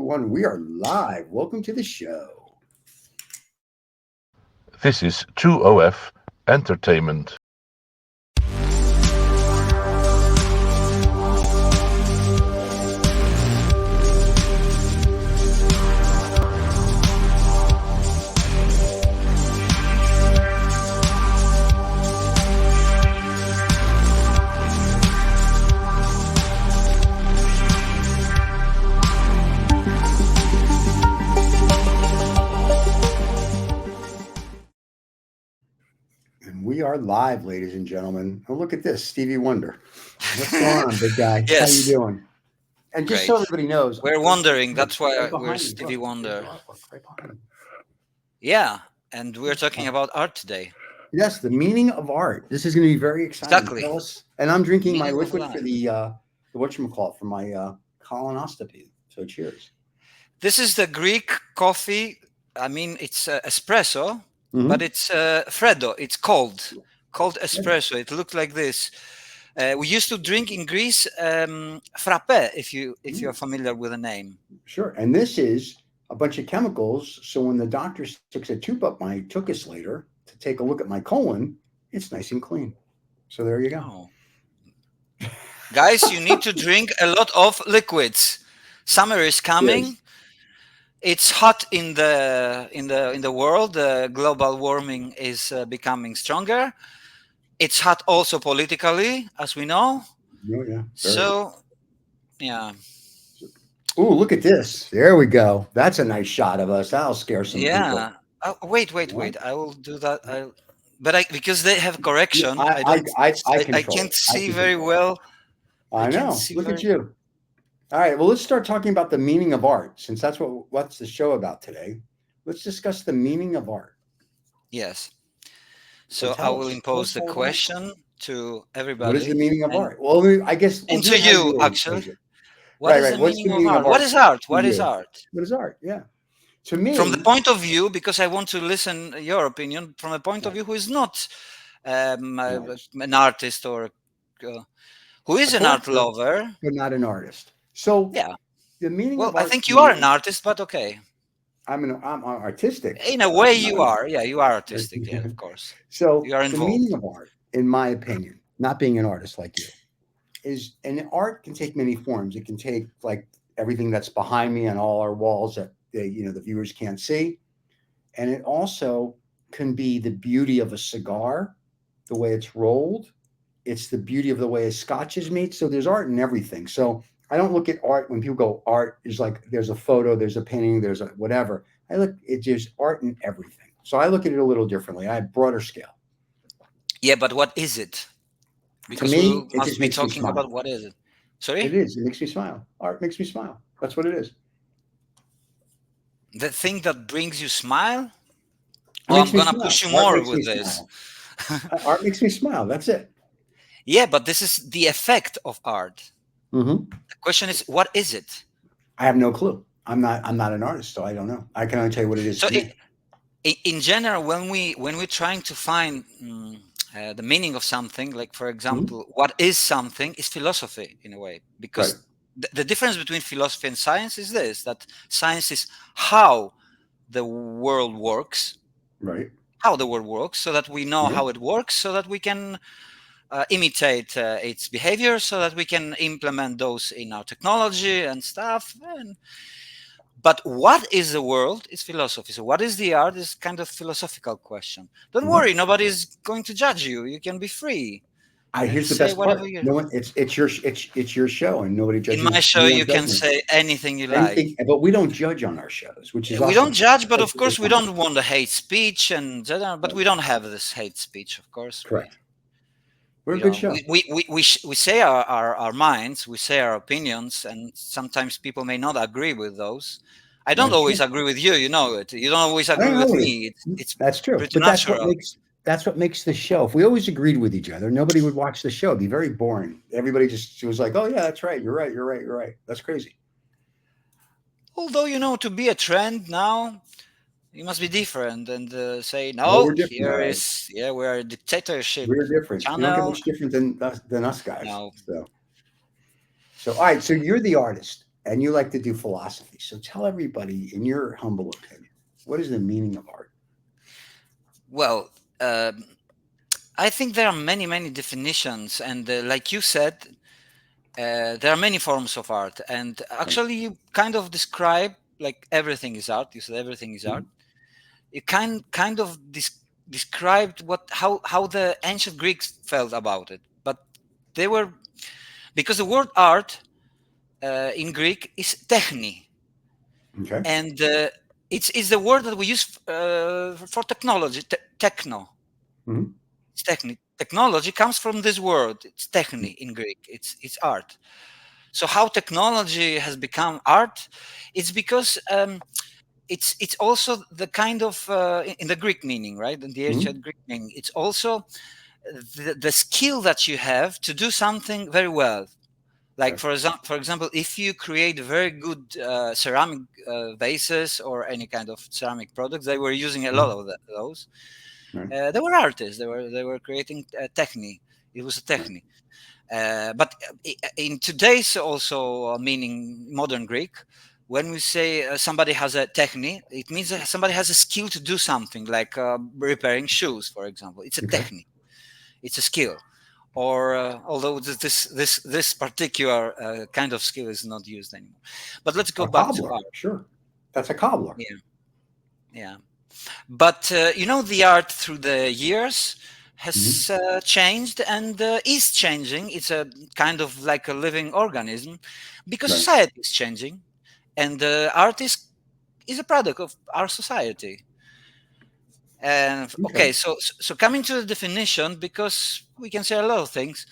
1. We are live. Welcome to the show. This is 2OF Entertainment. We are live, ladies and gentlemen. Oh, look at this, Stevie Wonder. What's going on, big guy? Yes. How you doing? And just so everybody knows, we're wondering. That's why right we're behind you. Stevie Look, Wonder. there's artwork right behind you. Yeah, and we're talking about art today. Yes, the meaning of art. This is going to be very exciting. Exactly. Tell us. And I'm drinking my Meaning of liquid for life. the whatchamacallit, for my colonoscopy. So cheers. This is the Greek coffee. I mean, it's espresso, but it's freddo. It's cold espresso. It looks like this. We used to drink in Greece frappé, if you're familiar with the name. Sure. And this is a bunch of chemicals. So when the doctor sticks a tube up my tuchus later to take a look at my colon, it's nice and clean. So there you go. Oh. Guys, you need to drink a lot of liquids. Summer is coming. Yes. It's hot in the world. Global warming is becoming stronger. It's hot also politically, as we know. Oh, yeah. So, yeah. Ooh, look at this. There we go. That's a nice shot of us. That'll scare some people. Yeah. Oh, wait. I will do that. Because they have correction, I can't see very well. I know. Look at you. All right. Well, let's start talking about the meaning of art, since that's what's the show about today. Let's discuss the meaning of art. Yes. So I will impose the question to everybody. What is the meaning of art? Well, I guess and to you, actually. What is the meaning of art? What is art? What is art? What is art? Yeah. To me, from the point of view, because I want to listen your opinion from a point of view who is not an artist or who is an art lover, but not an artist. So yeah, the meaning of art. I think you are an artist, but okay. I'm artistic. In a way, you are. Yeah, you are artistic. Yeah, of course. So you are involved. The meaning of art, in my opinion, not being an artist like you, is, and art can take many forms. It can take like everything that's behind me on all our walls that the viewers can't see, and it also can be the beauty of a cigar, the way it's rolled. It's the beauty of the way a scotch is made. So there's art in everything. So I don't look at art when people go, art is like there's a photo, there's a painting, there's a whatever. There's art in everything. So I look at it a little differently. I have broader scale. Yeah, but what is it? Because to me, we must be talking about what is it. Sorry? It is. It makes me smile. Art makes me smile. That's what it is. The thing that brings you smile? Well, I'm going to push you more with this. Art makes me smile. That's it. Yeah, but this is the effect of art. Mm-hmm. The question is, what is it? I have no clue. I'm not an artist, so I don't know. I can only tell you what it is. So in general, when we're trying to find the meaning of something, like for example, what is something, is philosophy in a way, because the difference between philosophy and science is this: that science is how the world works, right? How the world works, so that we know how it works, so that we can imitate its behavior, so that we can implement those in our technology and stuff. But what is the world is philosophy. So what is the art is kind of philosophical question. Don't worry, nobody's going to judge you. You can be free. Here's the best part. No one, it's your show, and nobody judges. In my show, you can say anything you like. But we don't judge on our shows, which is we don't judge. But of course, we don't want the hate speech, but we don't have this hate speech, of course. Correct. We're a good show. We say our minds, we say our opinions, and sometimes people may not agree with those. I don't always agree with you. You know it. You don't always agree with me. That's true. Pretty but natural. That's what makes the show. If we always agreed with each other, nobody would watch the show. It'd be very boring. Everybody just was like, "Oh yeah, that's right. You're right. You're right. You're right." That's crazy. Although to be a trend now, you must be different and say no. We're a dictatorship. We're different. Channel. We don't get much different than us guys. No. So all right. So you're the artist. and you like to do philosophy. So tell everybody, in your humble opinion, what is the meaning of art? Well, I think there are many definitions, and like you said, there are many forms of art. And actually, you kind of describe like everything is art. You said everything is art. You kind of described how the ancient Greeks felt about it. But they were, because the word art in Greek is techni, Okay. and it's the word that we use for technology, techno. Mhm. It's techni. Technology comes from this word. It's techni in Greek. It's art. So how technology has become art, it's because it's also the kind of in the Greek meaning, right? In the ancient Greek meaning, it's also the skill that you have to do something very well. Like Okay. for example, if you create very good ceramic vases or any kind of ceramic products, they were using a lot of those. Right. They were artists. They were creating technique. It was a technique. But in today's also meaning modern Greek, when we say somebody has a technique, it means that somebody has a skill to do something, like repairing shoes, for example. It's a Okay. technique. It's a skill. Or although this particular kind of skill is not used anymore. But let's go A back to cobbler. art. Sure. That's a cobbler. Yeah, yeah. But the art through the years has changed and is changing. It's a kind of like a living organism, because Right. society is changing, and art is a product of our society. And Okay. okay, so coming to the definition, because we can say a lot of things.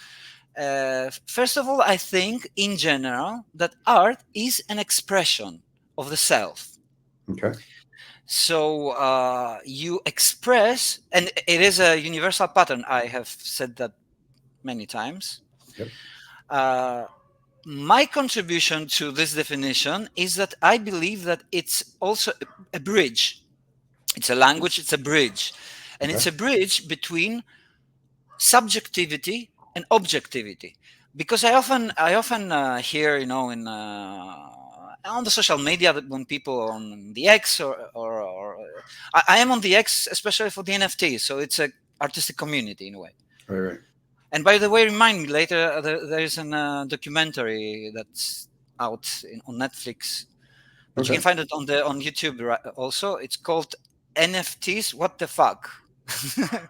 First of all, I think in general that art is an expression of the self. Okay. So you express, and it is a universal pattern. I have said that many times. Yep. My contribution to this definition is that I believe that it's also a bridge. It's a language, it's a bridge. And Okay. it's a bridge between subjectivity and objectivity. Because I often hear, in on the social media, that when people on the X or I am on the X especially for the NFT, so it's a artistic community in a way. Right. Right. And by the way, remind me later, there is a documentary that's out on Netflix, but you Okay. can find it on YouTube also. It's called NFTs. What the fuck? It's I think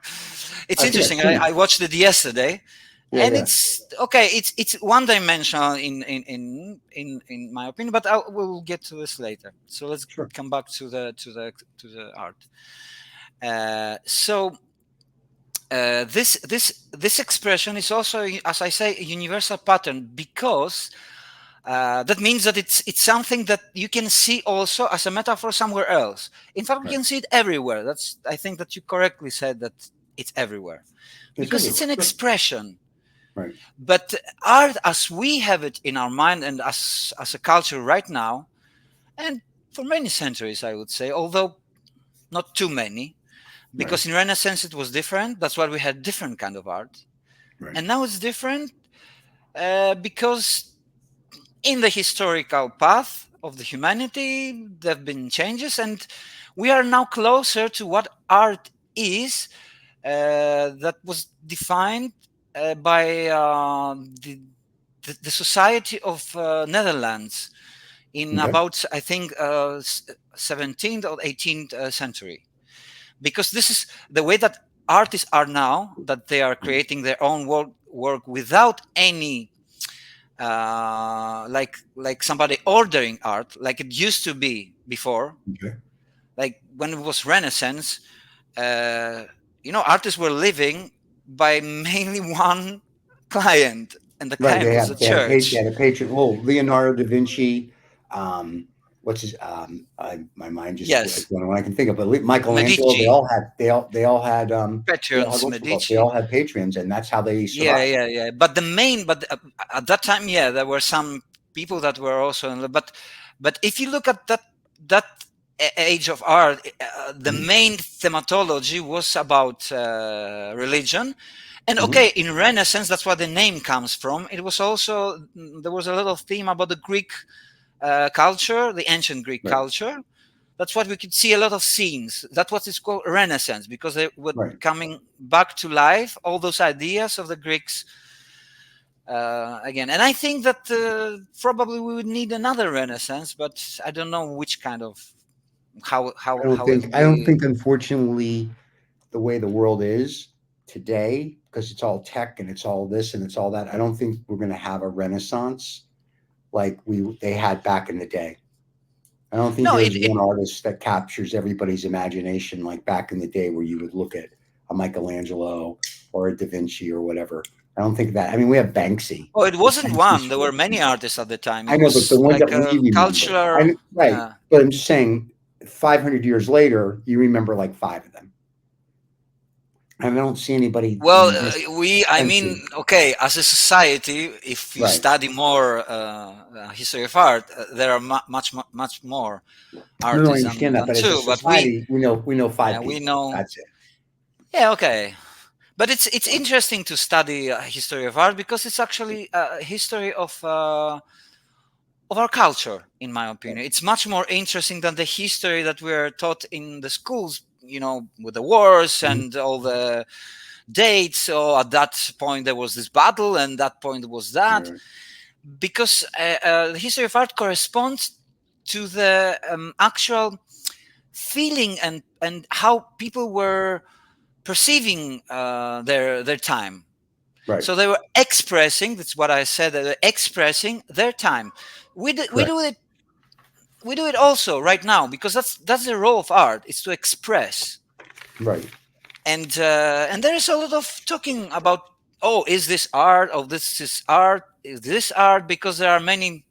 I've interesting. seen it. I watched it yesterday, Yeah. and Yeah. it's okay. It's one dimensional in my opinion, but we'll get to this later. So let's Sure. come back to the art. So this expression is also, as I say, a universal pattern, because that means that it's something that you can see also as a metaphor somewhere else. In fact, we Right. can see it everywhere. I think that you correctly said that it's everywhere, It's because it's an everywhere. Sure. expression. Right. But art, as we have it in our mind and as a culture right now, and for many centuries, I would say, although not too many, Right. because in Renaissance it was different. That's why we had different kind of art, Right. and now it's different because in the historical path of the humanity, there have been changes, and we are now closer to what art is, that was defined by the Society of Netherlands in Okay. about, I think, 17th or 18th century. Because this is the way that artists are now, that they are creating their own work without any like somebody ordering art, like it used to be before. Okay. Like when it was Renaissance, artists were living by mainly one client, and the Right. client was the They had a page. They church. had a patron. Well, Leonardo da Vinci. What's his? My mind just Yes, when I can think of. But Michelangelo. They Medici, all had. They all had. They all had patrons, They all Medici. had patrons, and that's how they Yeah, survived. yeah, yeah. But at that time, yeah, there were some people that were also in. But if you look at that age of art, the main thematology was about religion. And okay, in Renaissance, that's where the name comes from. It was also, there was a little theme about the Greek culture, the ancient Greek Right. culture. That's what we could see a lot of scenes. That's what is called Renaissance, because they were Right. coming back to life, all those ideas of the Greeks again. And I think that probably we would need another Renaissance, but I don't know which kind of how I it don't will think, unfortunately, the way the world is today, because it's all tech and it's all this and it's all that, I don't think we're going to have a renaissance like they had back in the day. I don't think No, there's one artist that captures everybody's imagination like back in the day, where you would look at a Michelangelo or a Da Vinci or whatever. I don't think that. I mean, we have Banksy. Oh, it wasn't Banksy's one. There were many artists at the time. I It know, but the was ones like that we a remember, cultural. right? Yeah. But I'm just saying, 500 years later, you remember like 5 of them. And I don't see anybody. Well, in this I mean, century. okay, as a society, if you Right. study more history of art, there are much more No, artists I understand that, than but as a two. But society, we know 5 people. we know. That's it. Yeah, okay. But it's interesting to study history of art, because it's actually a history of our culture, in my opinion. It's much more interesting than the history that we're taught in the schools, with the wars and all the dates. So at that point there was this battle, and that point was that. Right. Because the history of art corresponds to the actual feeling and how people were perceiving their time. Right. So they were expressing. That's what I said. They were expressing their time. We do it also right now, because that's the role of art. It's to express. Right. And there is a lot of talking about, oh, is this art? Oh, this is art. Is this art? Because there are many,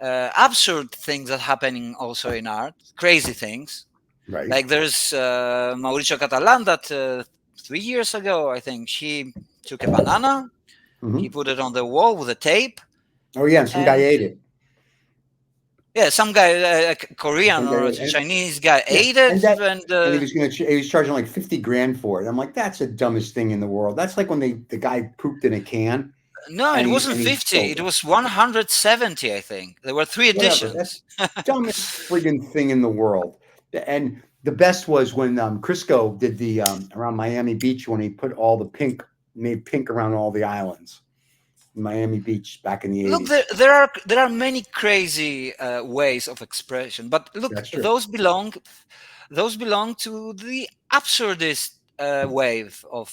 absurd things that happening also in art, crazy things. Right. Like there's Mauricio Catalan that 3 years ago, I think, he took a banana, he put it on the wall with a tape. Oh yeah, and some guy ate it. Yeah, some guy, a Korean or a Chinese guy, ate it, and he was charging like 50 grand for it. I'm like, that's the dumbest thing in the world. That's like when the guy pooped in a can. No, it wasn't 50. It was 170, I think. There were 3 editions. That's the dumbest friggin' thing in the world. And the best was when Crisco did the around Miami Beach, when he put all the made pink around all the islands. Miami Beach back in the 80s. Look, there are many crazy ways of expression, but look, those belong to the absurdist wave of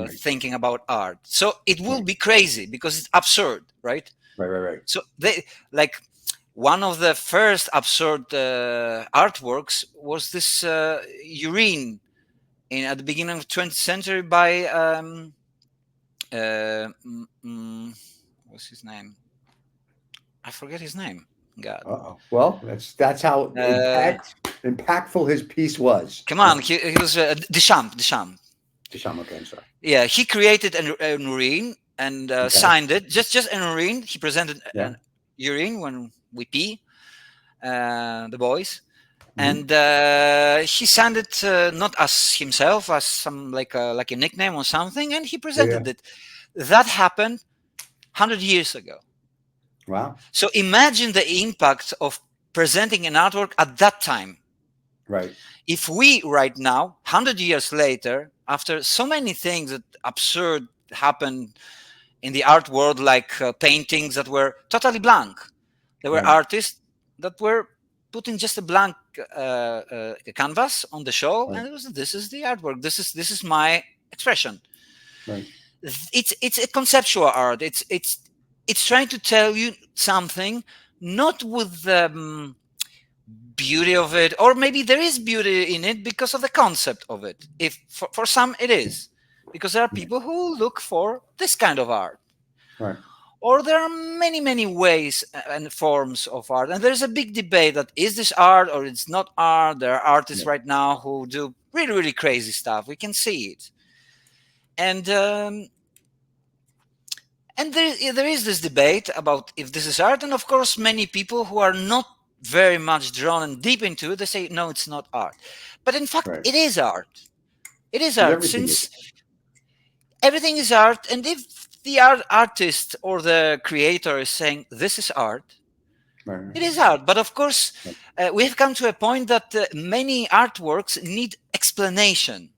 thinking about art. So it will be crazy because it's absurd, right? Right. So one of the first absurd artworks was this urine at the beginning of the 20th century by what's his name? I forget his name. God. Well, that's how impactful his piece was. Come on, he was Deschamps. Deschamps. Okay, I'm sorry. Yeah, he created an urine and signed it. Just an urine. He presented an urine when we pee, the boys. And he signed it not as himself, as some like a nickname or something, and he presented it. That happened 100 years ago. Wow! So imagine the impact of presenting an artwork at that time. Right. If we right now, 100 years later, after so many things that absurd happened in the art world, like paintings that were totally blank, there were artists that were putting just a blank canvas on the show, and it was, this is the artwork. This is my expression. Right. It's a conceptual art. It's trying to tell you something, not with the beauty of it, or maybe there is beauty in it because of the concept of it. If for some it is, because there are people who look for this kind of art. Right. Or there are many ways and forms of art, and there's a big debate that is this art or it's not art. There are artists right now who do really crazy stuff. We can see it, and there is this debate about if this is art, and of course many people who are not very much drawn and deep into it, they say no, it's not art. But in fact, it is art. It is art, since everything is art, and if the artist or the creator is saying this is art, Right. it is art. But of course, we have come to a point that many artworks need explanation.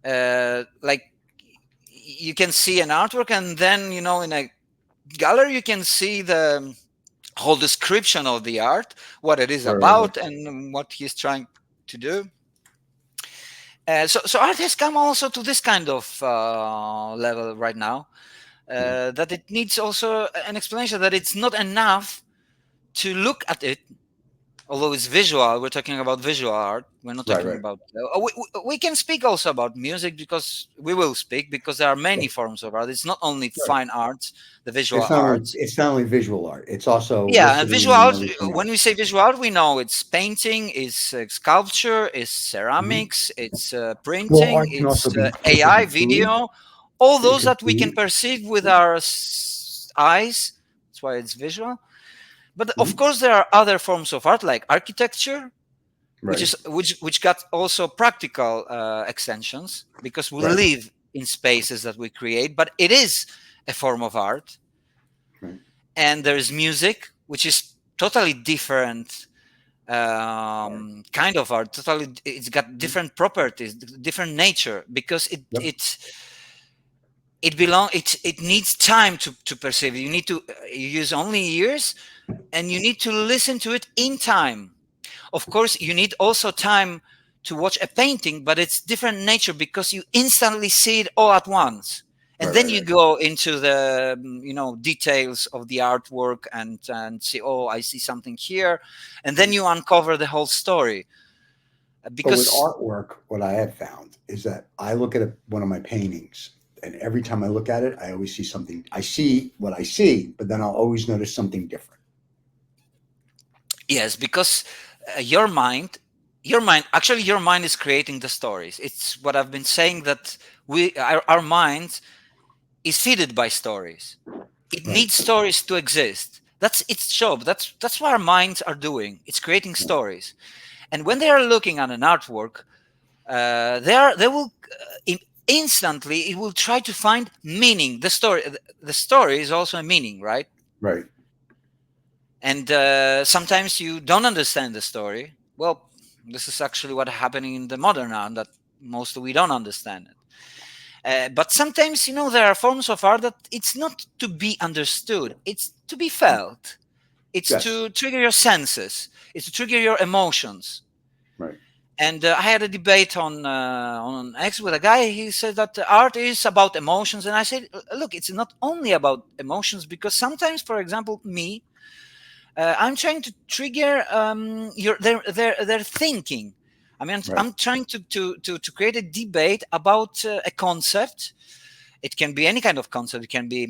Like you can see an artwork, and then in a gallery you can see the whole description of the art, what it is about, and what he's trying to do. So art has come also to this kind of level right now, that it needs also an explanation, that it's not enough to look at it. Although it's visual, we're talking about visual art. We're not talking about. We can speak also about music, because we will speak, because there are many forms of art. It's not only fine arts, the visual arts. It's not only visual art. It's also and visual art. When we say visual art, we know it's painting, it's sculpture, it's ceramics, it's printing, it's AI, video, all those that we can perceive with our eyes. That's why it's visual. But of course, there are other forms of art, like architecture, which got also practical extensions, because we live in spaces that we create. But it is a form of art. And there is music, which is totally different kind of art. Totally, it's got different properties, different nature, because it needs time to perceive. You need to use only ears, and you need to listen to it in time. Of course, you need also time to watch a painting, but it's different nature, because you instantly see it all at once. And then you go into the details of the artwork and see, oh, I see something here. And then you uncover the whole story. Because with artwork, what I have found is that I look at one of my paintings, and every time I look at it, I always see something. I see what I see, but then I'll always notice something different. Yes, because your mind is creating the stories. It's what I've been saying, that our mind is fed by stories. It needs stories to exist. That's its job. That's what our minds are doing. It's creating stories. And when they are looking at an artwork, they will instantly, it will try to find meaning. The story is also a meaning, right? Right. And sometimes you don't understand the story. Well, this is actually what's happening in the modern art, that mostly we don't understand it. But sometimes, there are forms of art that it's not to be understood. It's to be felt. It's to trigger your senses. It's to trigger your emotions. Right. And I had a debate on X with a guy. He said that art is about emotions. And I said, look, it's not only about emotions, because sometimes, for example, me, I'm trying to trigger their thinking. I mean, I'm trying to create a debate about a concept. It can be any kind of concept. It can be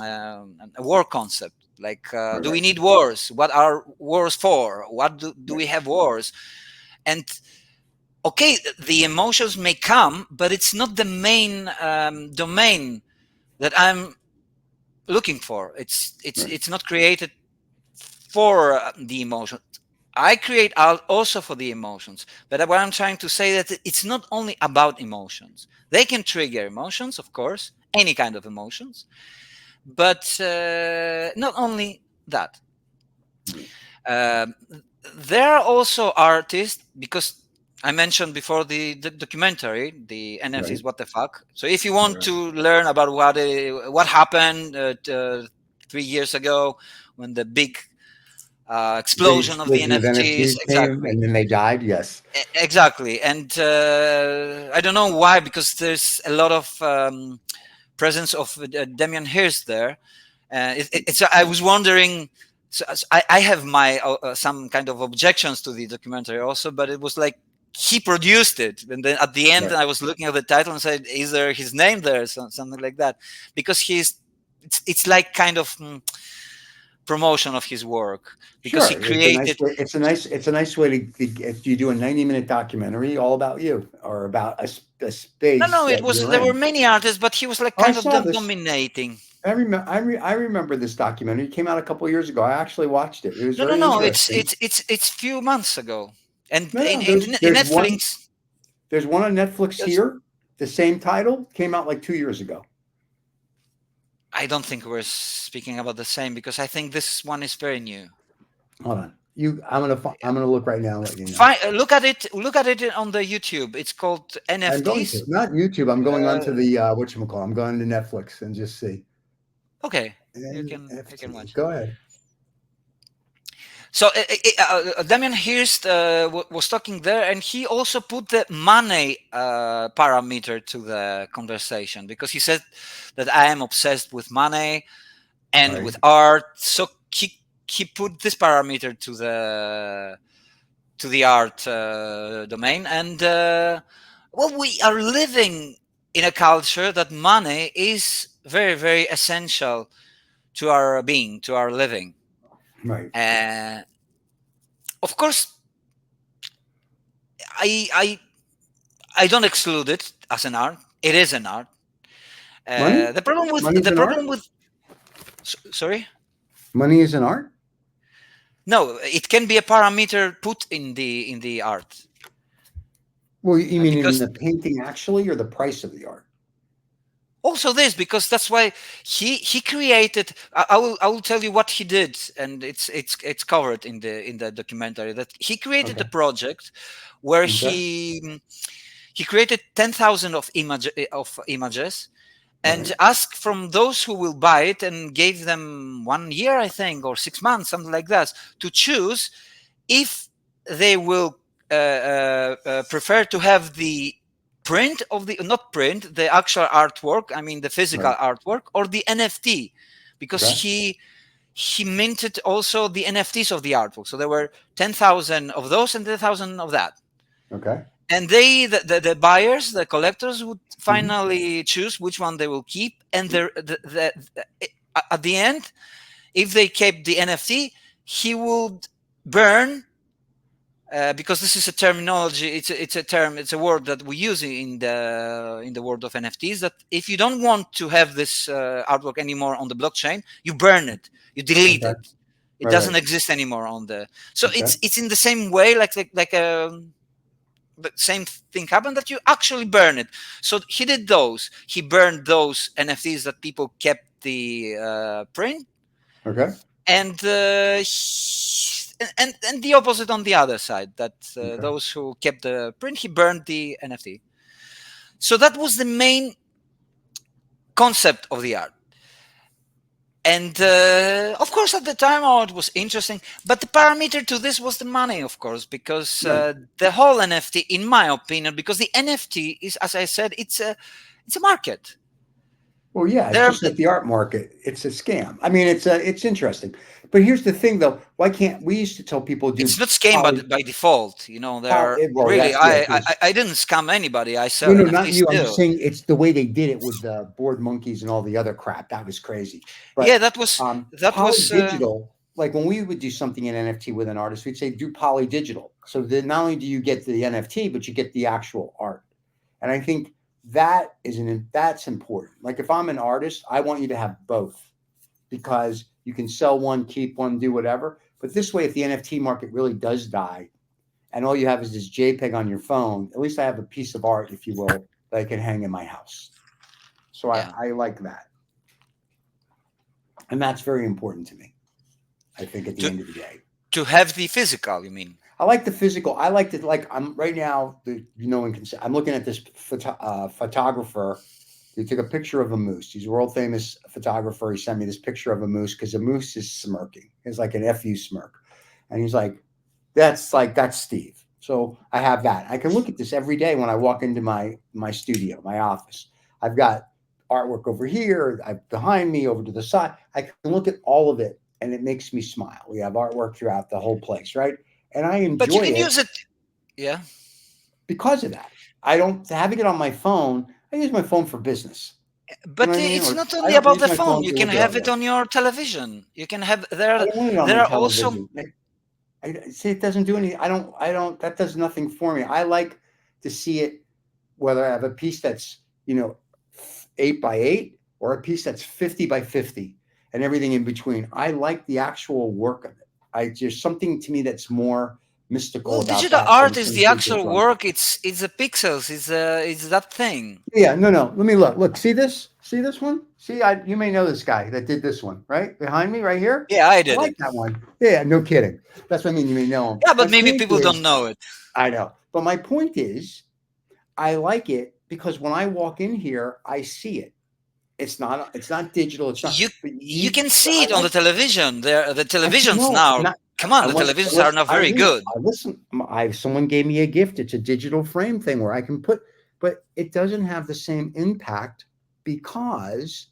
a war concept. Like, do we need wars? What are wars for? What do we have wars? And okay, the emotions may come, but it's not the main domain that I'm looking for. It's not created for the emotions. I create art also for the emotions. But what I'm trying to say, that it's not only about emotions. They can trigger emotions, of course, any kind of emotions, but not only that. There are also artists, because I mentioned before the documentary, the NFTs, what the fuck. So if you want to learn about what happened 3 years ago, when the big explosion of the NFTs, exactly, and then they died. Yes, exactly. And I don't know why, because there's a lot of presence of Damien Hirst there. I was wondering. So I have my some kind of objections to the documentary also, but it was like he produced it, and then at the end I was looking at the title and said, "Is there his name there?" Something like that, because it's like kind of promotion of his work, because he created. It's a nice way to if you do a 90-minute documentary all about you, or about a space. No, it was. There were many artists, but he was like kind of dominating. I remember this documentary. It came out a couple of years ago. I actually watched it. It was no. It's few months ago, and in Netflix. There's one on Netflix here. The same title came out like 2 years ago. I don't think we're speaking about the same, because I think this one is very new. Hold on. I'm gonna look right now and let you know. Look at it. Look at it on the YouTube. It's called I'm going to NFTs. not YouTube. I'm going on to the whatchamacallit. I'm going to Netflix and just see. Okay, you can NFT. watch. Go ahead. So Damien Hirst was talking there, and he also put the money parameter to the conversation, because he said that I am obsessed with money and Right. with art. So he put this parameter to the art domain, and well, we are living in a culture that money is very, very essential to our being, to our living. Right. Of course, I don't exclude it as an art. It is an art. Money? The problem with Money's an art? Sorry. Money is an art? No, it can be a parameter put in the art. Well, you mean because in the painting actually, or the price of the art? Also this, because that's why he created. I will tell you what he did, and it's covered in the documentary, that he created a project where he created 10,000 of images, and asked from those who will buy it, and gave them 1 year, I think, or 6 months, something like that, to choose if they will prefer to have the print of the actual artwork, I mean the physical artwork, or the NFT, because he minted also the NFTs of the artwork. So there were 10,000 of those and 10,000 of that. Okay. And the buyers, the collectors, would finally choose which one they will keep. And at the end, if they kept the NFT, he would burn. Because this is a terminology, it's a word that we use in the world of NFTs, that if you don't want to have this artwork anymore on the blockchain, you burn it, you delete it. It doesn't exist anymore on the. So it's in the same way, like the same thing happened, that you actually burn it. So he did those. He burned those NFTs that people kept the print. Okay. And and the opposite on the other side, that those who kept the print, he burned the NFT. So that was the main concept of the art. And of course, at the time, it was interesting, but the parameter to this was the money, of course, because the whole NFT, in my opinion, because the NFT is, as I said, it's a market. Well, yeah, it's just like the art market. It's a scam. I mean, it's interesting. But here's the thing, though. Why can't we used to tell people it's not scam by default? You know, they're really. I didn't scam anybody. I sell. No, not you. I'm just saying it's the way they did it with the board monkeys and all the other crap. That was crazy. But, yeah, that was digital. Like when we would do something in NFT with an artist, we'd say do poly digital. So that not only do you get the NFT, but you get the actual art. And I think that's important. Like if I'm an artist, I want you to have both, because you can sell one, keep one, do whatever. But this way, if the NFT market really does die and all you have is this JPEG on your phone, at least I have a piece of art, if you will, that I can hang in my house. So I like that. And that's very important to me, I think, at the end of the day. To have the physical, you mean? I like the physical. I like to, like, I'm right now, I'm looking at this photographer. He took a picture of a moose. He's a world famous photographer. He sent me this picture of a moose because a moose is smirking. It's like an FU smirk. And he's like, that's Steve. So I have that. I can look at this every day when I walk into my studio, my office. I've got artwork over here, behind me, over to the side. I can look at all of it and it makes me smile. We have artwork throughout the whole place, right? And I enjoy it. But you can use it, yeah. Because of that. I don't, having it on my phone, I use my phone for business. But it's not only about the phone. You can have it on your television. You can have, there are also... I say it doesn't do any, that does nothing for me. I like to see it, whether I have a piece that's, 8 by 8 or a piece that's 50 by 50 and everything in between. I like the actual work of it. There's something to me that's more mystical. Well, digital art is the actual work. It's the pixels. It's that thing. Yeah, no. Let me look. Look, see this? See this one? See, you may know this guy that did this one, right? Behind me, right here. Yeah, I I did like it. that one. Yeah, no kidding. That's what I mean. You may know him. Yeah, My but maybe point people don't is, know it. I know. But my point is, I like it because when I walk in here, I see it. It's not digital. It's not. You But you can but see I it on like. the television. The televisions No, now. not. Come on, I the want. televisions are Listen, not I very agree. good. I listen. Someone gave me a gift. It's a digital frame thing where I can put, but it doesn't have the same impact because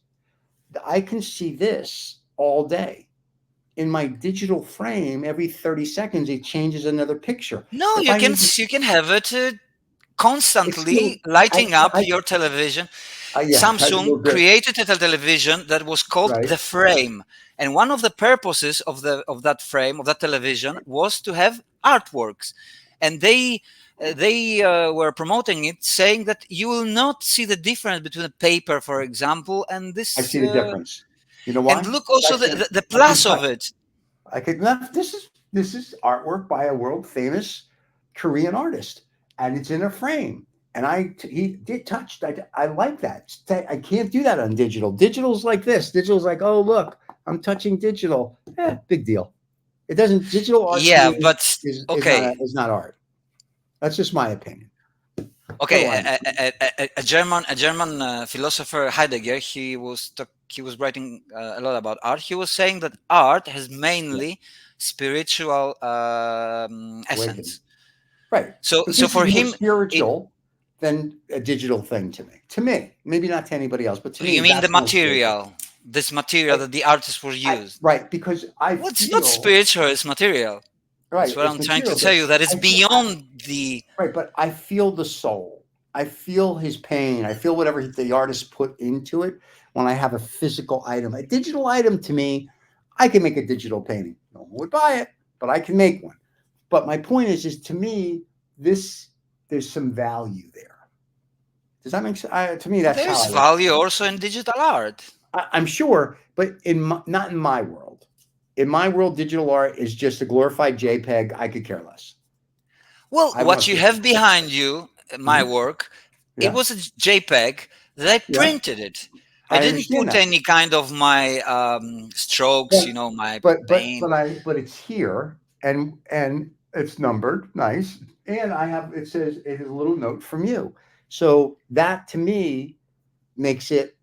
I can see this all day. In my digital frame, every 30 seconds, it changes another picture. No, If I need to, you can have it it's still, constantly lighting up your television. yeah, I will Samsung do. created a television that was called Right. the frame, and one of the purposes of that frame of that television was to have artworks, and they were promoting it, saying that you will not see the difference between a paper, for example, and I this. see the difference. You know And why? look also the I can plus of touch. it. I could. This is artwork by a world famous Korean artist, and it's in a frame. And he did touch. I like that. I can't do that on digital. Digital's like this. Digital's like, oh look, I'm touching digital. Big deal. It doesn't. Digital art to Yeah, me but is okay, not art. That's just my opinion. What okay. do I know? A German philosopher Heidegger, he was writing a lot about art. He was saying that art has Yeah, mainly spiritual awakening. essence. Right. But So this is for more him, it, spiritual than a digital thing to me. To me, maybe not to anybody else, but to you me, mean the that's more spiritual. material, this material Right. that the artists were used. Right. Because I Well, it's not feel spiritual; it's material. That's right. what It's I'm trying to material, tell but you. That it's I feel I, beyond the right. But I feel the soul. I feel his pain. I feel whatever the artist put into it. When I have a physical item, a digital item to me, I can make a digital painting. No one would buy it, but I can make one. But my point is to me, this there's some value there. Does that make sense? To me, that's how there's I look at it. value also in digital art. I'm sure, but not in my world. In my world, digital art is just a glorified JPEG. I could care less. Well, I want what to you see it. have behind you, my Mhm. work, it Yeah, was a JPEG that I yeah. printed it. I I didn't understand put that. any kind of my strokes, But my but paint. but it's here and it's numbered, nice. And I have it says it is a little note from you. So that to me makes it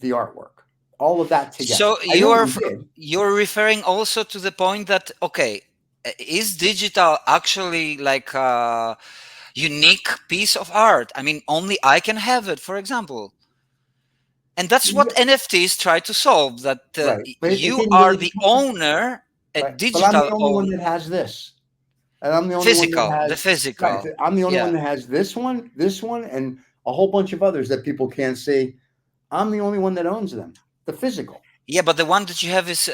the artwork. All of that together. So I know what you did. you're referring also to the point that okay, is digital actually like a unique piece of art? I mean, only I can have it, for example. And that's what Yeah, NFTs try to solve, that right. But it you didn't are really the become that. owner, a Right. But I'm the digital only one own, that has this. And I'm the only one that the has right. physical. I'm the only one Yeah. that has this one, and a whole bunch of others that people can't see. I'm the only one that owns them. The physical. Yeah, but the one that you have is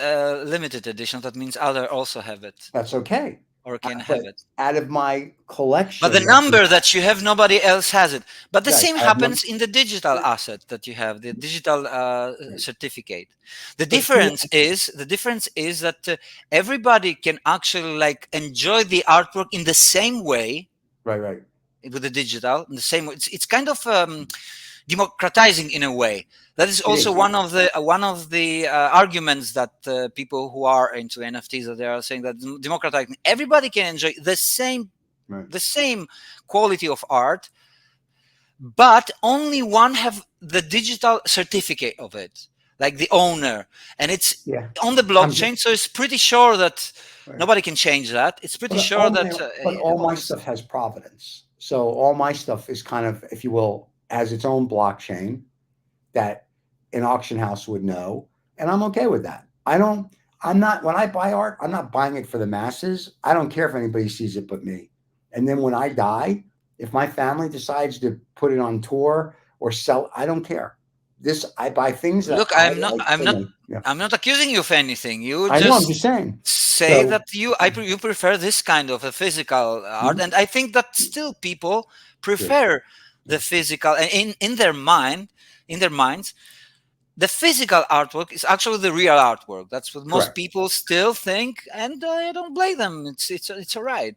limited edition. That means other also have it That's okay. or can But have it. out of my But the collection, number that you have, nobody else has it. But the right, same I have no. happens in the digital asset that you have, the digital Right. certificate. But see, The difference is that everybody can actually like enjoy the artwork in the same way right. with the digital. In the same way, it's kind of democratizing in a way. That is It also is one of the arguments that people who are into NFTs, that they are saying that democratizing, everybody can enjoy right. the same quality of art, but only one have the digital certificate of it, like the owner, and it's Yeah, on the I'm just blockchain. So it's pretty sure that right. nobody can change that. It's pretty sure that But all my stuff has provenance. So all my stuff is kind of, if you will, has its own blockchain that an auction house would know, and I'm okay with that. I'm not when I buy art, I'm not buying it for the masses. I don't care if anybody sees it but me. And then when I die, if my family decides to put it on tour or sell, I don't care. This I buy things that look, I like for me. Yeah. I'm not accusing you of anything. You I know, I'm just just saying. say So that you prefer this kind of a physical art, mhm, and I think that still people good. prefer Yeah. the physical, and in their minds, the physical artwork is actually the real artwork. That's what most Correct. people still think, and I don't blame them. It's all right.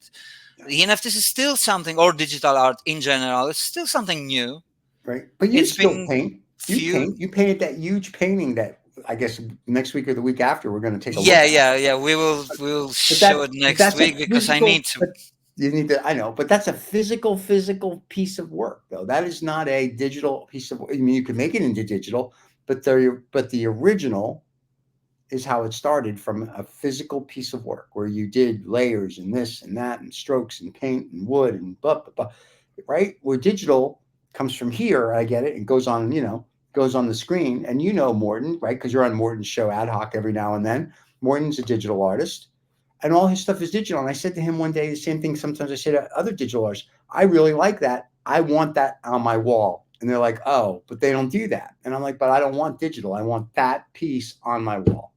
Yeah. The NFTs is still something, or digital art in general, it's still something new. Right. But you It's still been paint. few. You painted that huge painting that I guess next week or the week after we're going to take a look Yeah, at. yeah. We will But show it next that's a week because I physical. need to. But you need to. I know, but that's a physical piece of work, though. That is not a digital piece of. I mean, you can make it into digital, but the original is how it started from a physical piece of work where you did layers and this and that and strokes and paint and wood and blah blah blah. Right? Where digital comes from here, I get it. It goes on, goes on the screen, and Morton, right? Because you're on Morton's show ad hoc every now and then. Morton's a digital artist and all his stuff is digital. And I said to him one day the same thing sometimes I say to other digital artists, I really like that. I want that on my wall. And they're like, oh, but they don't do that. And I'm like, but I don't want digital. I want that piece on my wall.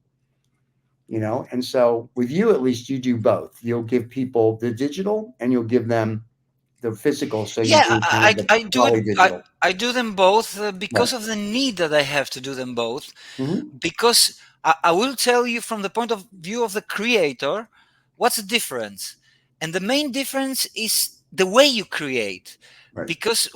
And so with you, at least you do both. You'll give people the digital and you'll give them the physical. So you Yeah, do kind of the I do it. poly digital. I do them both because Right. of the need that I have to do them both. Mm-hmm. Because I will tell you from the point of view of the creator, what's the difference? And the main difference is the way you create. Right. Because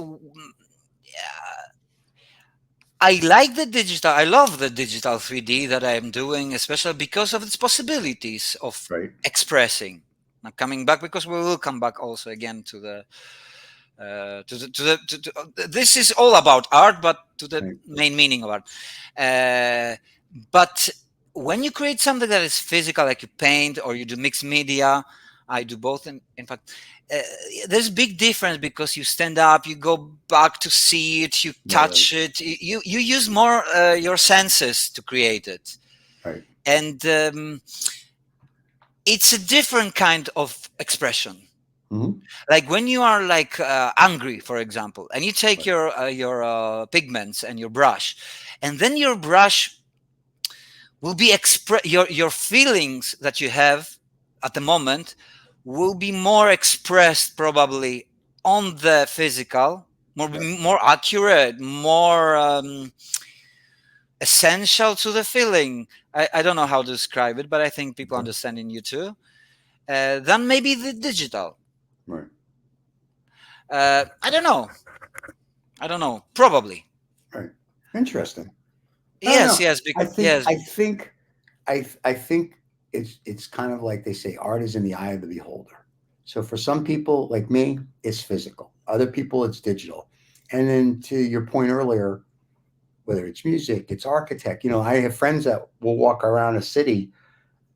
I like the digital. I love the digital 3D that I am doing, especially because of its possibilities of Right. expressing. Now coming back, because we will come back also again to the this is all about art, but to the Right. main meaning of art. But when you create something that is physical, like you paint or you do mixed media, I do both. In fact, there's a big difference because you stand up, you go back to see it, you touch it, you use more your senses to create it. Right. And it's a different kind of expression. Mm-hmm. Like when you are like angry, for example, and you take your pigments and your brush, and then your brush will be your feelings that you have at the moment will be more expressed probably on the physical, more accurate, more essential to the feeling. I don't know how to describe it, but I think people understand in you too. Than maybe the digital. Right. I don't know. Probably. Right. Interesting. Yes. I think it's kind of like they say, art is in the eye of the beholder. So for some people like me, it's physical. Other people, it's digital. And then to your point earlier, whether it's music, it's architect. I have friends that will walk around a city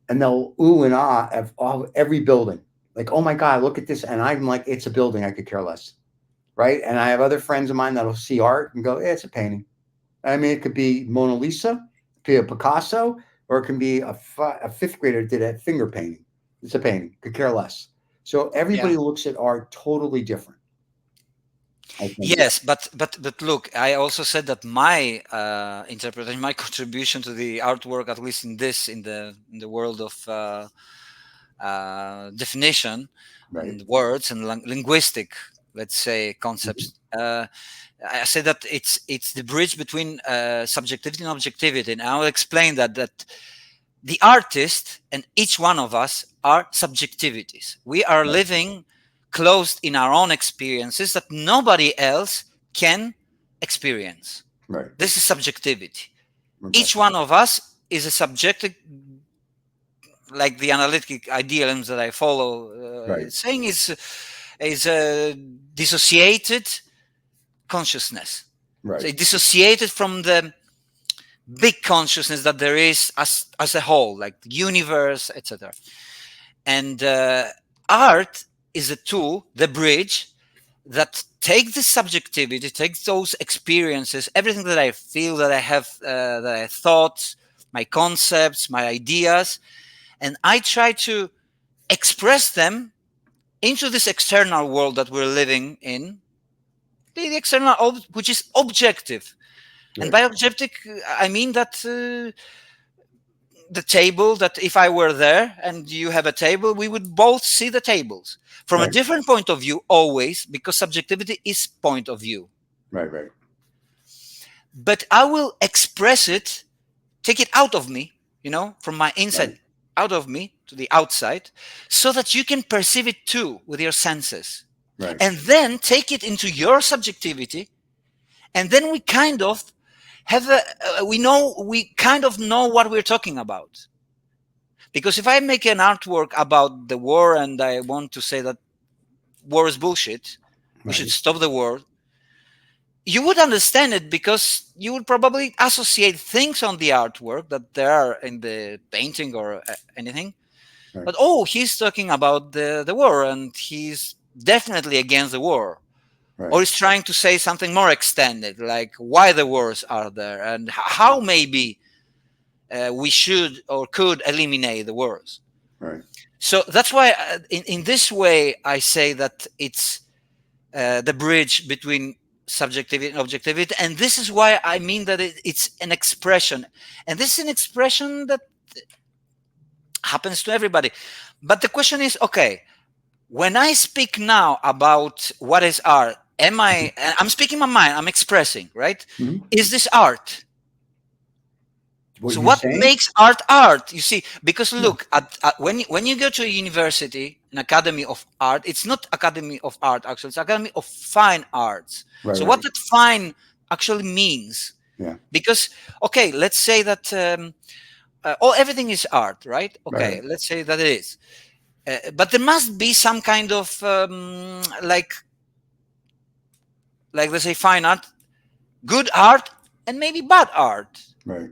and they'll ooh and ah of every building. Like, oh my God, look at this. And I'm like, it's a building. I could care less. Right. And I have other friends of mine that'll see art and go, it's a painting. I mean, it could be Mona Lisa, it could be a Picasso, or it can be a fifth grader did a finger painting. It's a painting. Could care less. So everybody looks at art totally different. Yes, but look, I also said that my interpretation, my contribution to the artwork, at least in the world of definition and words and linguistic, let's say, concepts. I say that it's the bridge between subjectivity and objectivity, and I'll explain that the artist and each one of us are subjectivities. We are living closed in our own experiences that nobody else can experience. Right. This is subjectivity. Okay. Each one of us is a subjective, like the analytic idealisms that I follow, saying is a dissociated consciousness. Right. So dissociated from the big consciousness that there is as a whole, like the universe, etc. And art is a tool, the bridge, that takes the subjectivity, takes those experiences, everything that I feel, that I have, that I thought, my concepts, my ideas, and I try to express them into this external world that we're living in, the external, which is objective. And by objective, I mean that the table, that if I were there and you have a table, we would both see the tables from a different point of view always, because subjectivity is point of view. Right. But I will express it, take it out of me, from my inside, out of me to the outside, so that you can perceive it too with your senses. Right. And then take it into your subjectivity. And then we kind of we kind of know what we're talking about. Because if I make an artwork about the war and I want to say that war is bullshit, we should stop the war, you would understand it because you would probably associate things on the artwork that there are in the painting or anything. Right. But he's talking about the war and he's definitely against the war. Right. Or he's trying to say something more extended, like why the wars are there and how maybe we should or could eliminate the wars. Right. So that's why in this way I say that it's the bridge between subjectivity and objectivity, and this is why I mean that it's an expression, and this is an expression that happens to everybody. But the question is, okay, when I speak now about what is art, I'm speaking my mind, I'm expressing, right? Mm-hmm. Is this art? What so what saying? makes art, you see? Because look, when you go to a university, an academy of art, it's not academy of art, actually, it's academy of fine arts. Right, so right. what that fine actually means. Yeah. Because, okay, let's say that everything is art, right? Okay, Right. let's say that it is. But there must be some kind of, like let's say fine art, good art, and maybe bad art. Right.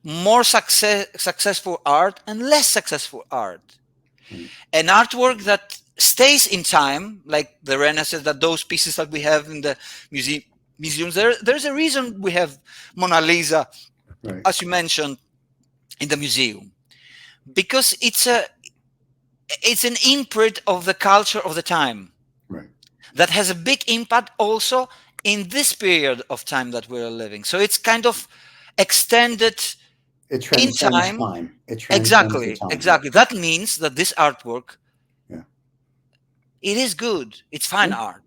More successful art and less successful art. An artwork that stays in time, like the Renaissance, that those pieces that we have in the museums, there's a reason we have Mona Lisa, Right. as you mentioned, in the museum, because it's an imprint of the culture of the time. Right. That has a big impact also in this period of time that we're living. So it's kind of extended It transcends in time. It transcends the time. Exactly. That means that this artwork, it is good. It's fine art.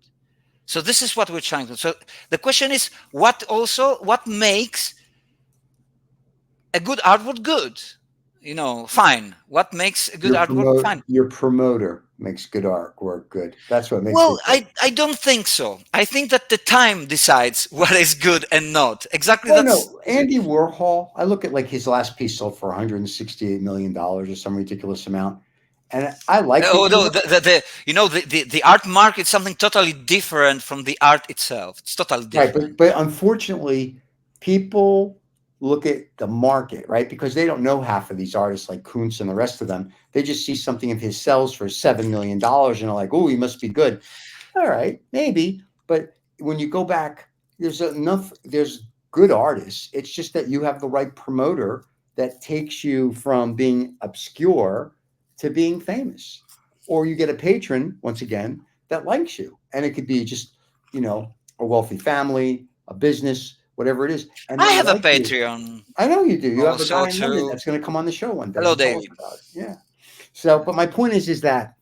So this is what we're trying to. So the question is, what makes a good artwork good? Fine. What makes a good artwork fine? Your promoter makes good artwork good. That's what makes Well, it good. I don't think so. I think that the time decides what is good and not. Exactly. No. Andy Warhol, I look at like his last piece sold for $168 million or some ridiculous amount. And I like the art market is something totally different from the art itself. It's totally different. Right, but unfortunately, people look at the market, right? Because they don't know half of these artists like Kuntz and the rest of them. They just see something of his sells for $7 million and are like, oh, he must be good. All right, maybe. But when you go back, there's good artists. It's just that you have the right promoter that takes you from being obscure to being famous. Or you get a patron, once again, that likes you. And it could be just, a wealthy family, a business, whatever it is. And I have a Patreon. I know you do. You have a Also guy in London that's going to come on the show one day. Hello, David. Yeah. So, but my point is that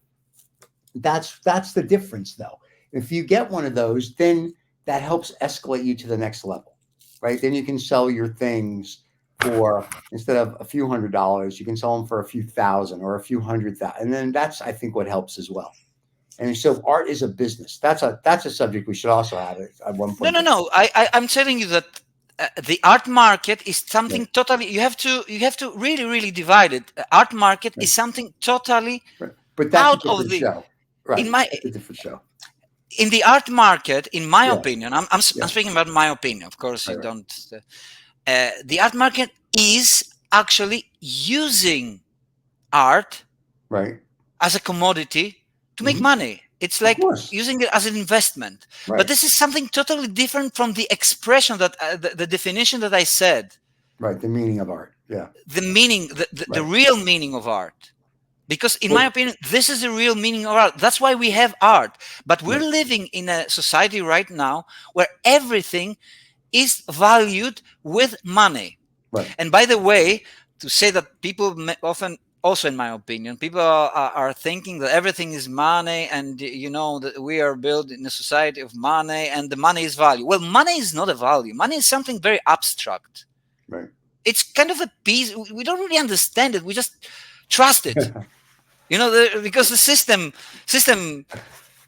that's the difference, though. If you get one of those, then that helps escalate you to the next level, right? Then you can sell your things for, instead of a few $100s, you can sell them for a few thousand or a few $100,000. And then that's, I think, what helps as well. And so art is a business. That's a subject we should also have at one point. No. I'm telling you that the art market is something totally. You have to really, really divide it. Art market is something totally but that's out of the show. Right. That's a different show. In the art market, in my opinion, I'm speaking about my opinion. Of course, you don't. The art market is actually using art as a commodity to make money. It's like using it as an investment. Right. But this is something totally different from the expression that the definition that I said. Right, the meaning of art. Yeah. The meaning, the real meaning of art. Because in my opinion, this is the real meaning of art. That's why we have art. But we're living in a society right now where everything is valued with money. Right. And by the way, to say that people often, also in my opinion, people are thinking that everything is money and, that we are built in a society of money and the money is value. Well, money is not a value. Money is something very abstract. Right. It's kind of a piece. We don't really understand it. We just trust it. Because the system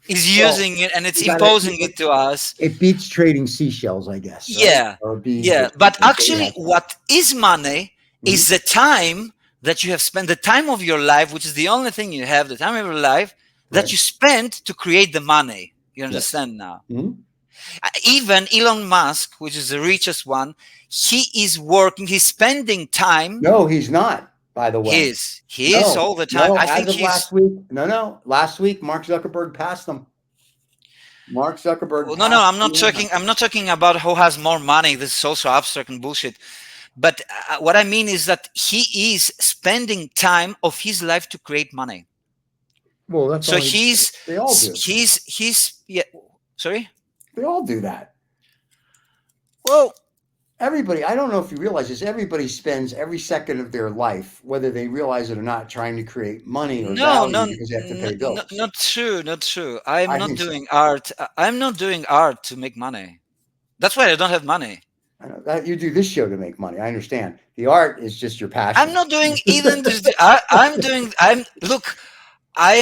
is Well, using it and it's you gotta, imposing it to us. it beats trading seashells, I guess, right? Yeah, Or beads or yeah. But something. So actually, yeah. what is money is the time that you have spent, the time of your life, which is the only thing you have, the time of your life that Right. you spent to create the money. You Yes. understand now? Mhm. Even Elon Musk, which is the richest one, he is working, he's spending time. No, he's not, by the way. He is all the time. No, I as think of last he's, week. No. Last week, Mark Zuckerberg passed them. Mark Zuckerberg no, no, passed I'm not talking about who has more money. This is also abstract and bullshit. But what I mean is that he is spending time of his life to create money. Well, that's So all they all do. he's yeah. Sorry. They all do that. Well, Everybody, I don't know if you realize this, everybody spends every second of their life, whether they realize it or not, trying to create money or value because they have to pay bills. not true, not true. I'm I not think so. doing art. I'm not doing art to make money. That's why I don't have money. I know that you do this show to make money. I understand. The art is just your passion. I'm not doing even this. I'm doing. Look. I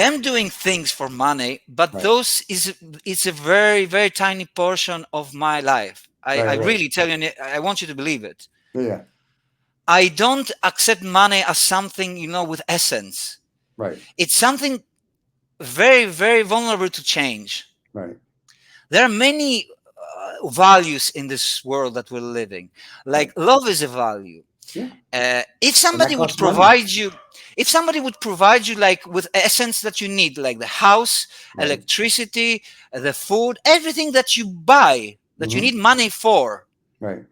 am doing things for money, but Right. those it's a very very tiny portion of my life. I Right. really tell you. I want you to believe it. Yeah. I don't accept money as something with essence. Right. It's something very very vulnerable to change. Right. There are many values in this world that we're living. Like love is a value. Yeah. If somebody would costs money. provide you, if somebody would provide you like with essence that you need, like the house, Right. electricity, the food, everything that you buy, that you need money for, Right.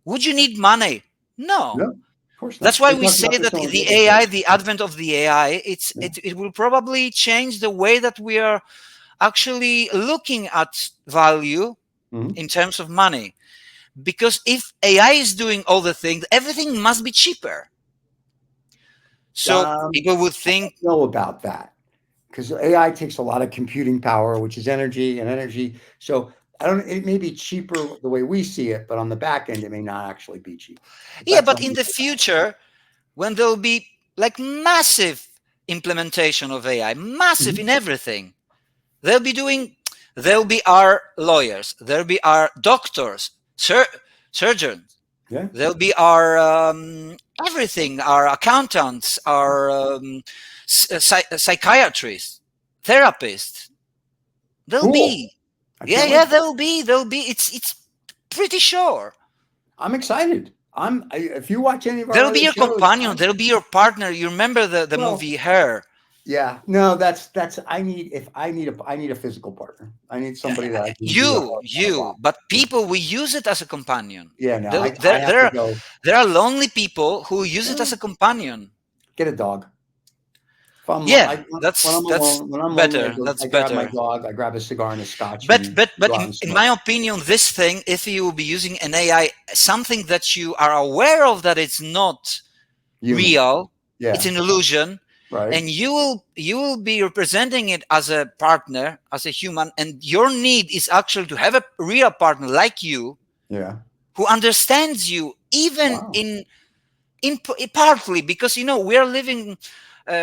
would you need money? No. No, of course not. That's why We we talked say about this that on the the AI, episode. the advent of the AI, it will probably change the way that we are actually looking at value in terms of money. Because if AI is doing all the things, everything must be cheaper. So people would think, I don't know about that because AI takes a lot of computing power, which is energy and energy. So I don't. It may be cheaper the way we see it, but on the back end, it may not actually be cheap. yeah, but in the future, when there'll be like massive implementation of AI, massive in everything, they'll be our lawyers, there'll be our doctors, surgeons, Yeah. there'll be our everything, our accountants, our psychiatrists, therapists. There'll be, there'll be. It's pretty sure. I'm excited. If you watch any of our There'll other be your shows, companion. There'll be your partner. You remember the movie Her? Yeah. No, that's I need a physical partner. I need somebody that I can do But people we use it as a companion. Yeah, no, I have to go. There are lonely people who use it as a companion. Get a dog. That's when I'm better. lonely, That's I grab better. my dog, I grab a cigar and a scotch. But go out and in smoke. my opinion, this thing, if you will be using an AI, something that you are aware of that it's not real, it's an illusion, right? And you will be representing it as a partner, as a human, and your need is actually to have a real partner like you, who understands you, even in partly, because we are living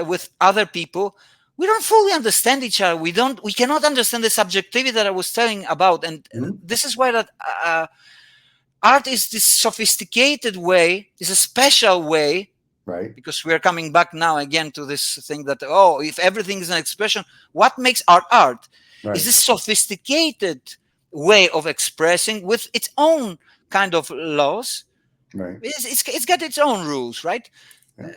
with other people. We don't fully understand each other. We cannot understand the subjectivity that I was telling about, and this is why that art is this sophisticated way, is a special way. Right. Because we are coming back now again to this thing that, if everything is an expression, what makes art art? Right. Is this sophisticated way of expressing with its own kind of laws. Right. It's got its own rules, right? Yeah.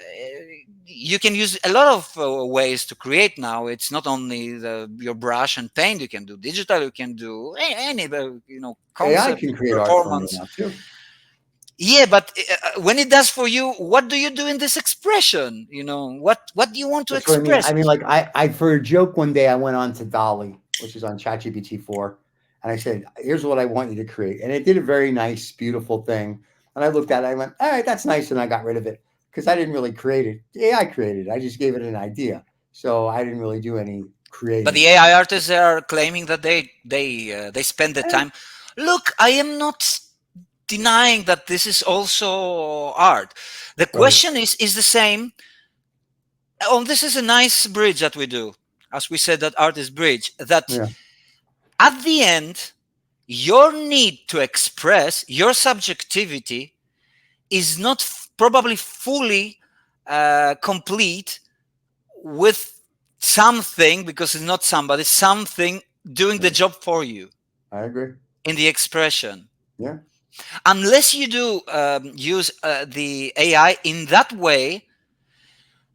You can use a lot of ways to create now. It's not only your brush and paint. You can do digital. You can do any concept, AI can create performance. Art for me now too. Yeah, but when it does for you, what do you do in this expression? What do you want to express? I mean, like I for a joke one day I went on to Dolly, which is on ChatGPT 4, and I said, "Here's what I want you to create," and it did a very nice, beautiful thing. And I looked at it, I went, "All right, that's nice," and I got rid of it because I didn't really create it. The AI created it. I just gave it an idea, so I didn't really do any creating. But the AI artists are claiming that they spend the time. Look, I am not denying that this is also art. The question is the same. This is a nice bridge that we do. as we said, that artist bridge, that Yeah. at the end, your need to express your subjectivity is not probably fully complete with something, because it's not somebody, something doing the job for you I agree. in the expression. Yeah. Unless you do use the AI in that way,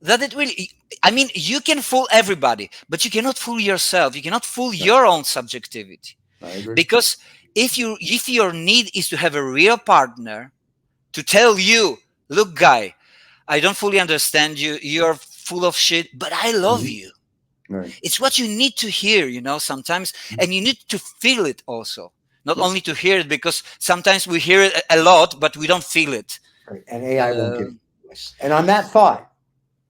that it really, I mean, you can fool everybody, but you cannot fool yourself. You cannot fool your own subjectivity. I agree. Because if your need is to have a real partner to tell you, look, guy, I don't fully understand you, you're full of shit, but I love you. Right. It's what you need to hear, sometimes, and you need to feel it also. Not only to hear it, because sometimes we hear it a lot, but we don't feel it. Right. And AI won't give us. And on that thought,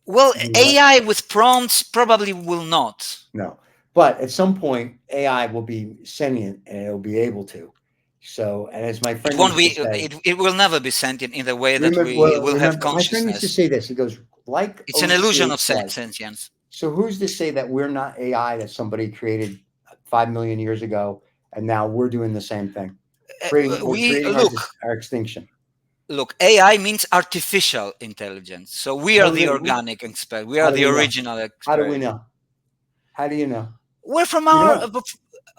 well, AI with prompts probably will not. No. But at some point, AI will be sentient and it'll be able to. So, and as my friend It won't be. used to say, It will never be sentient in the way that remember, we well, will have remember, my friend used to consciousness. say this. He goes, like It's an illusion of OCH sentience. So who's to say that we're not AI that somebody created 5 million years ago, and now we're doing the same thing? We're creating our extinction. Look, AI means artificial intelligence. So we are the organic expert. We are the original expert. How do we know? How do you know? We're from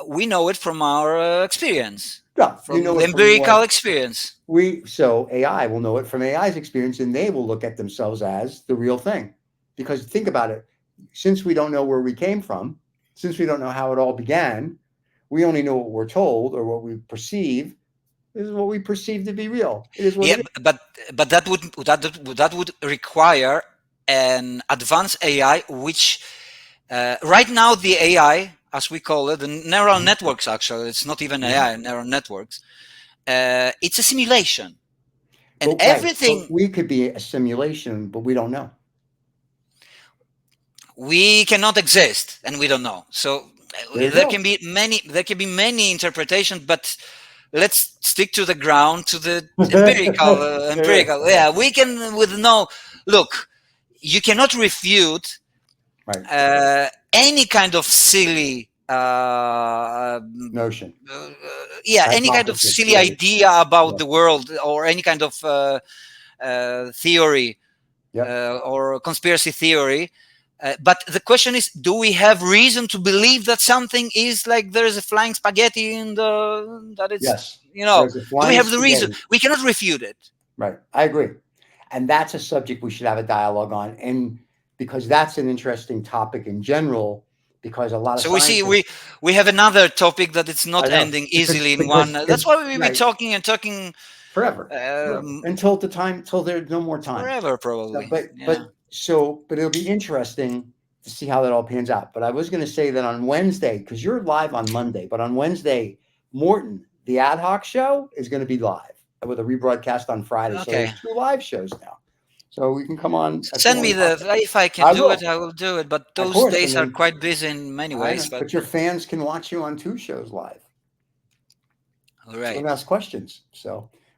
we know it from our experience. Yeah, from empirical experience. So AI will know it from AI's experience, and they will look at themselves as the real thing. Because think about it, since we don't know where we came from, since we don't know how it all began, we only know what we're told or what we perceive. This is what we perceive to be real. It is what it is. But that would require an advanced AI, which right now the AI, as we call it, the neural networks, actually, it's not even AI, neural networks. It's a simulation, and everything. We could be a simulation, but we don't know. We cannot exist, and we don't know. So there can be many interpretations, but let's stick to the ground, to the empirical. Yeah, we can with no look. You cannot refute any kind of silly notion. Any kind of silly idea about the world, or any kind of theory or conspiracy theory. But the question is, do we have reason to believe that something is like there is a flying spaghetti in that it's, do we have the reason? We cannot refute it. Right. I agree. And that's a subject we should have a dialogue on. And because that's an interesting topic in general, because a lot of we have another topic that it's not ending easily in one. That's why we'll be talking forever until there's no more time. Forever, probably. But it'll be interesting to see how that all pans out. But I was going to say that on Wednesday, because you're live on Monday, but on Wednesday, Morton, the ad hoc show, is going to be live with a rebroadcast on Friday. Okay. So there's 2 live shows now. So we can come on. Send me if I can do it, I will do it. But those days are quite busy in many ways. But your fans can watch you on 2 shows live. All right. And ask questions.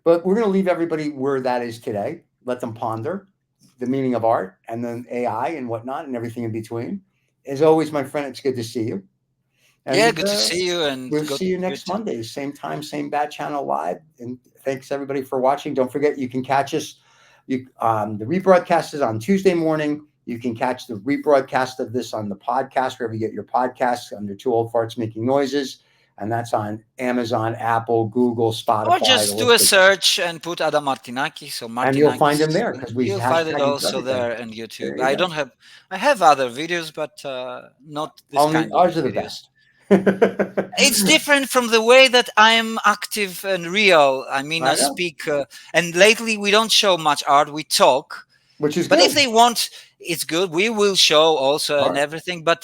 But we're going to leave everybody where that is today. Let them ponder the meaning of art, and then AI and whatnot, and everything in between. As always, my friend, it's good to see you. And, good to see you. And we'll see you next Monday, same time, same bat channel live. And thanks everybody for watching. Don't forget, you can catch us. The rebroadcast is on Tuesday morning. You can catch the rebroadcast of this on the podcast, wherever you get your podcasts, under 2 Old Farts Making Noises. And that's on Amazon, Apple, Google, Spotify. Or just do a search and put Adam Martinaki. So Martinaki, and you'll find him there, because you'll find it also there on YouTube. I have other videos, but not this kind of ours videos. Are the best. It's different from the way that I am active and real. I mean, I speak, and lately we don't show much art. We talk, which is but good. If they want, it's good. We will show also and everything. But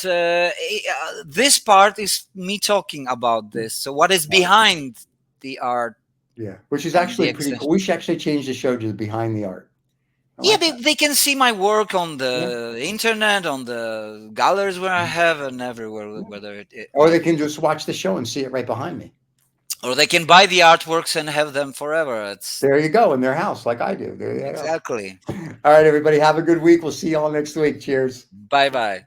this part is me talking about this. So what is behind the art? Yeah, which is actually pretty cool. We should actually change the show to behind the art. They can see my work on the internet, on the galleries where I have, and everywhere. Or they can just watch the show and see it right behind me. Or they can buy the artworks and have them forever. There you go, in their house, like I do. Exactly. All right, everybody, have a good week. We'll see you all next week. Cheers. Bye-bye.